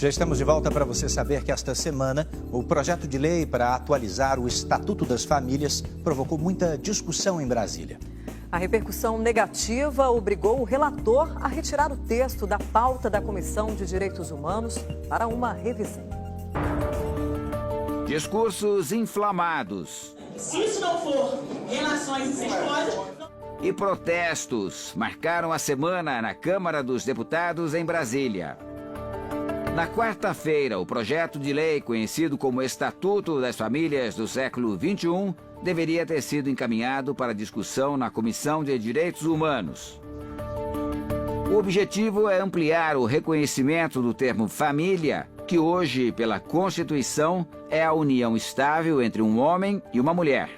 Já estamos de volta para você saber que esta semana o projeto de lei para atualizar o Estatuto das Famílias provocou muita discussão em Brasília. A repercussão negativa obrigou o relator a retirar o texto da pauta da Comissão de Direitos Humanos para uma revisão. Discursos inflamados. Se isso não for relações incestuosas... E protestos marcaram a semana na Câmara dos Deputados em Brasília. Na quarta-feira, o projeto de lei conhecido como Estatuto das Famílias do século XXI deveria ter sido encaminhado para discussão na Comissão de Direitos Humanos. O objetivo é ampliar o reconhecimento do termo família, que hoje, pela Constituição, é a união estável entre um homem e uma mulher.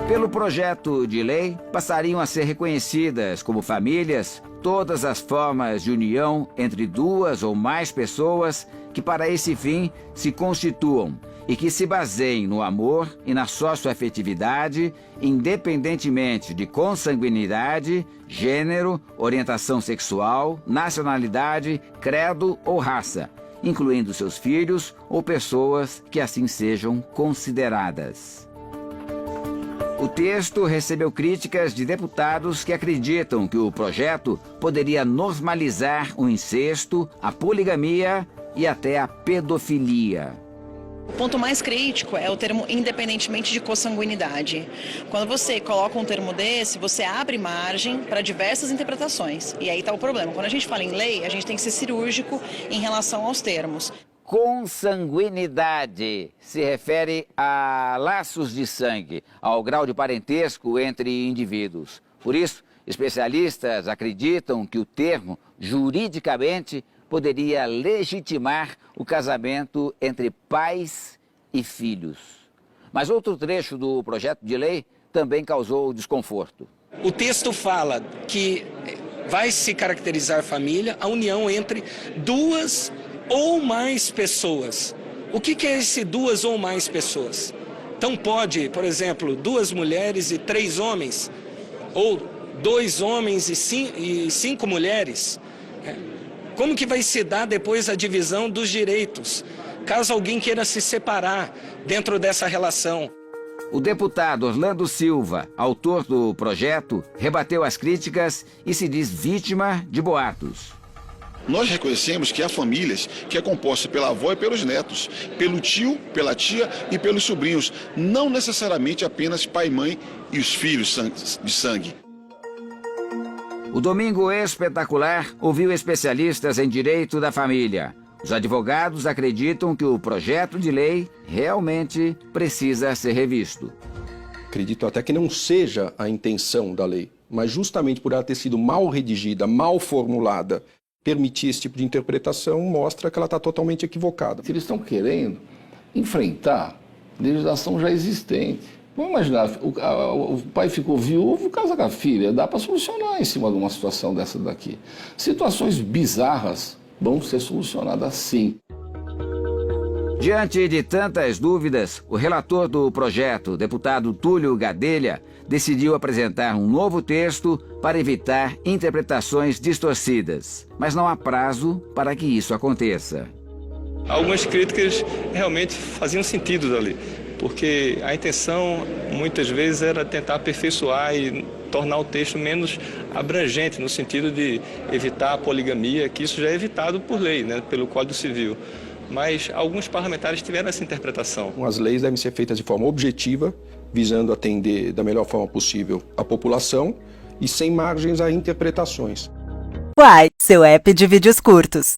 Pelo projeto de lei, passariam a ser reconhecidas como famílias todas as formas de união entre duas ou mais pessoas que para esse fim se constituam e que se baseiem no amor e na socioafetividade, independentemente de consanguinidade, gênero, orientação sexual, nacionalidade, credo ou raça, incluindo seus filhos ou pessoas que assim sejam consideradas. O texto recebeu críticas de deputados que acreditam que o projeto poderia normalizar o incesto, a poligamia e até a pedofilia. O ponto mais crítico é o termo independentemente de consanguinidade. Quando você coloca um termo desse, você abre margem para diversas interpretações. E aí está o problema. Quando a gente fala em lei, a gente tem que ser cirúrgico em relação aos termos. Consanguinidade se refere a laços de sangue, ao grau de parentesco entre indivíduos. Por isso, especialistas acreditam que o termo, juridicamente, poderia legitimar o casamento entre pais e filhos. Mas outro trecho do projeto de lei também causou desconforto. O texto fala que vai se caracterizar família a união entre duas ou mais pessoas. O que é esse duas ou mais pessoas? Então pode, por exemplo, 2 mulheres e 3 homens, ou 2 homens e 5 mulheres. Como que vai se dar depois a divisão dos direitos, caso alguém queira se separar dentro dessa relação? O deputado Orlando Silva, autor do projeto, rebateu as críticas e se diz vítima de boatos. Nós reconhecemos que há famílias que é composta pela avó e pelos netos, pelo tio, pela tia e pelos sobrinhos, não necessariamente apenas pai e mãe e os filhos de sangue. O Domingo Espetacular ouviu especialistas em direito da família. Os advogados acreditam que o projeto de lei realmente precisa ser revisto. Acredito até que não seja a intenção da lei, mas justamente por ela ter sido mal redigida, mal formulada, permitir esse tipo de interpretação mostra que ela está totalmente equivocada. Eles estão querendo enfrentar legislação já existente. Vamos imaginar, o pai ficou viúvo, casa com a filha, dá para solucionar em cima de uma situação dessa daqui. Situações bizarras vão ser solucionadas sim. Diante de tantas dúvidas, o relator do projeto, deputado Túlio Gadelha, decidiu apresentar um novo texto para evitar interpretações distorcidas. Mas não há prazo para que isso aconteça. Algumas críticas realmente faziam sentido dali, porque a intenção muitas vezes era tentar aperfeiçoar e tornar o texto menos abrangente, no sentido de evitar a poligamia, que isso já é evitado por lei, né, pelo Código Civil. Mas alguns parlamentares tiveram essa interpretação. As leis devem ser feitas de forma objetiva, visando atender da melhor forma possível a população e sem margens a interpretações. Uai, seu app de vídeos curtos.